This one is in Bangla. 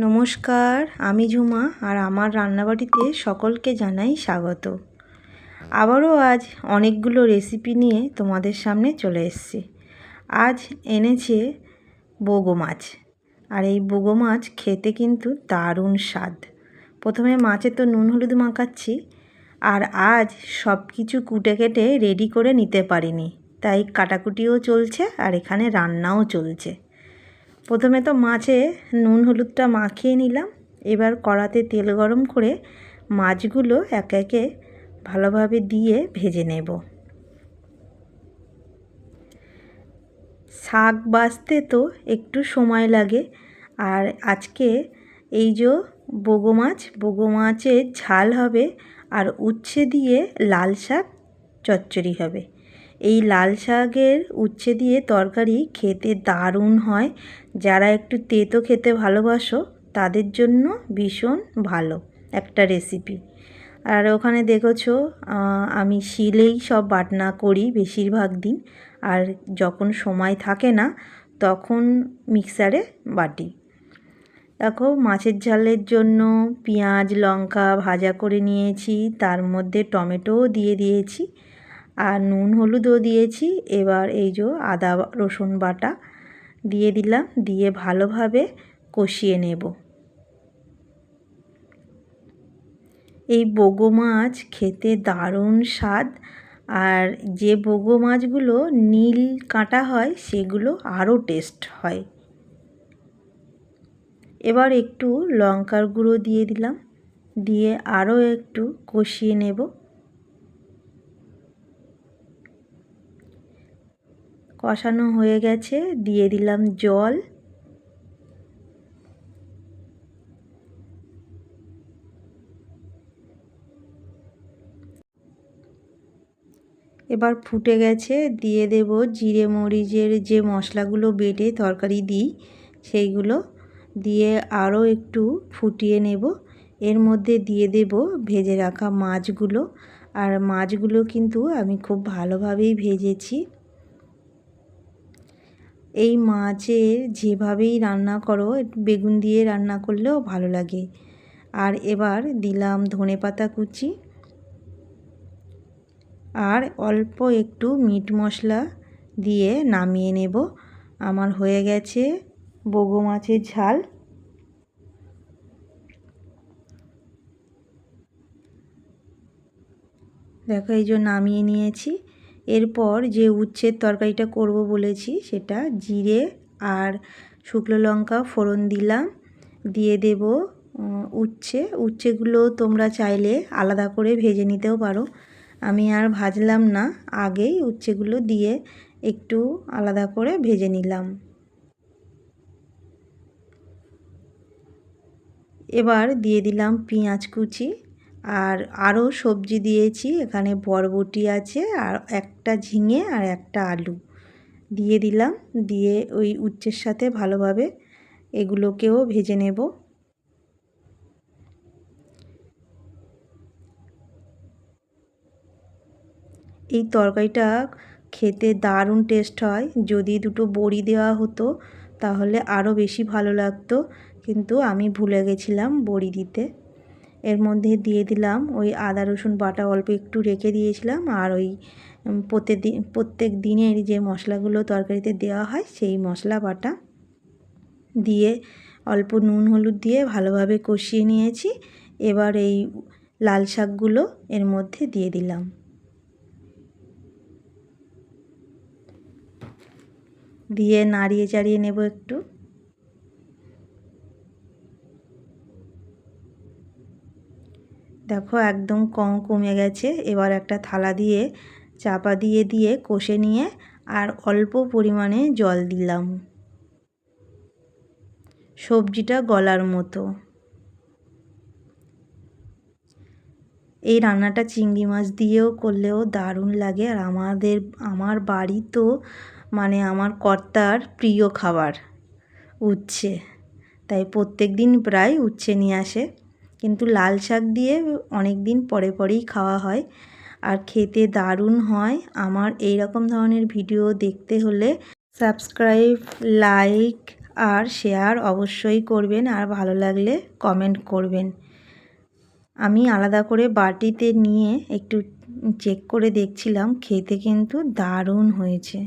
নমস্কার, আমি ঝুমা আর আমার রান্নাবাড়িতে সকলকে জানাই স্বাগত। আবারও আজ অনেকগুলো রেসিপি নিয়ে তোমাদের সামনে চলে এসেছি। আজ এনেছে বোগো মাছ, আর এই বোগো মাছ খেতে কিন্তু দারুণ স্বাদ। প্রথমে মাছে তো নুন হলুদ মাখাচ্ছি, আর আজ সব কিছু কুটে কেটে রেডি করে নিতে পারিনি, তাই কাটাকুটিও চলছে আর এখানে রান্নাও চলছে। প্রথমে তো মাছে নুন হলুদটা মাখিয়ে নিলাম। এবার কড়াতে তেল গরম করে মাছগুলো একে একে ভালোভাবে দিয়ে ভেজে নেব। শাক বাছতে তো একটু সময় লাগে, আর আজকে এই যে বোগো মাছের ঝাল হবে, আর উচ্ছে দিয়ে লাল শাক চচ্চড়ি হবে। এই লাল শাকের উচ্ছে দিয়ে তরকারি খেতে দারুণ হয়। যারা একটু তেতো খেতে ভালোবাসো তাদের জন্য ভীষণ ভালো একটা রেসিপি। আর ওখানে দেখেছো আমি শিলেই সব বাটনা করি বেশিরভাগ দিন, আর যখন সময় থাকে না তখন মিক্সারে বাটি। দেখো, মাছের ঝালের জন্য পেঁয়াজ লঙ্কা ভাজা করে নিয়েছি, তার মধ্যে টমেটোও দিয়ে দিয়েছি, আর নুন হলুদও দিয়েছি। এবার এই যে আদা রসুন বাটা দিয়ে দিলাম, দিয়ে ভালোভাবে কষিয়ে নেব। এই বোগো মাছ খেতে দারুণ স্বাদ, আর যে বোগো মাছগুলো নীল কাঁটা হয় সেগুলো আরও টেস্ট হয়। এবার একটু লঙ্কার গুঁড়ো দিয়ে দিলাম, দিয়ে আরও একটু কষিয়ে নেব। কষানো হয়ে গেছে, দিয়ে দিলাম জল। এবার ফুটে গেছে, দিয়ে দেব জিরে মরিচের যে মশলাগুলো বেটে তরকারি দিই সেইগুলো দিয়ে আরও একটু ফুটিয়ে নেব। এর মধ্যে দিয়ে দেব ভেজে রাখা মাছগুলো, আর মাছগুলো কিন্তু আমি খুব ভালোভাবেই ভেজেছি। এই মাছের যেভাবেই রান্না করো একটু বেগুন দিয়ে রান্না করলেও ভালো লাগে। আর এবার দিলাম ধনেপাতা কুচি, আর অল্প একটু মিট মশলা দিয়ে নামিয়ে নেব। আমার হয়ে গেছে বোগো মাছের ঝাল। দেখো, এই যে নামিয়ে নিয়েছি। এরপর যে উচ্ছের তরকারিটা করব বলেছি সেটা জিরে আর শুকনো লঙ্কা ফোড়ন দিলাম, দিয়ে দেব উচ্ছেগুলো তোমরা চাইলে আলাদা করে ভেজে নিতেও পারো। আমি আর ভাজলাম না, আগেই উচ্ছেগুলো দিয়ে একটু আলাদা করে ভেজে নিলাম। এবার দিয়ে দিলাম পেঁয়াজ কুচি, আর আরও সবজি দিয়েছি। এখানে বরবটি আছে, আর একটা ঝিঙে আর একটা আলু দিয়ে দিলাম, দিয়ে ওই উচ্ছের সাথে ভালোভাবে এগুলোকেও ভেজে নেব। এই তরকারিটা খেতে দারুণ টেস্ট হয়। যদি দুটো বড়ি দেওয়া হতো তাহলে আরও বেশি ভালো লাগতো, কিন্তু আমি ভুলে গেছিলাম বড়ি দিতে। এর মধ্যে দিয়ে দিলাম ওই আদা রসুন বাটা অল্প একটু রেখে দিয়েছিলাম, আর ওই প্রত্যেক দিনের যে মশলাগুলো তরকারিতে দেওয়া হয় সেই মশলা বাটা দিয়ে অল্প নুন হলুদ দিয়ে ভালোভাবে কষিয়ে নিয়েছি। এবার এই লাল শাকগুলো এর মধ্যে দিয়ে দিলাম, দিয়ে নাড়িয়ে চাড়িয়ে নেব একটু। দেখো, একদম কমে গেছে। এবার একটা থালা দিয়ে চাপা দিয়ে দিয়ে কষে নিয়ে আর অল্প পরিমাণে জল দিলাম সবজিটা গলার মতো। এই রান্নাটা চিংড়ি মাছ দিয়েও করলেও দারুণ লাগে, আর আমার বাড়ি তো মানে আমার কর্তার প্রিয় খাবার উচ্ছে, তাই প্রত্যেক দিন প্রায় উচ্ছে নিয়ে আসে। কিন্তু লাল শাক দিয়ে অনেক দিন পরেই খাওয়া হয়, আর খেতে দারুণ হয়। আমার এই রকম ধরনের ভিডিও দেখতে হলে সাবস্ক্রাইব, লাইক আর শেয়ার অবশ্যই করবেন, আর ভালো লাগলে কমেন্ট করবেন। আমি আলাদা করে বাটিতে নিয়ে একটু চেক করে দেখছিলাম, খেতে কিন্তু দারুণ হয়েছে।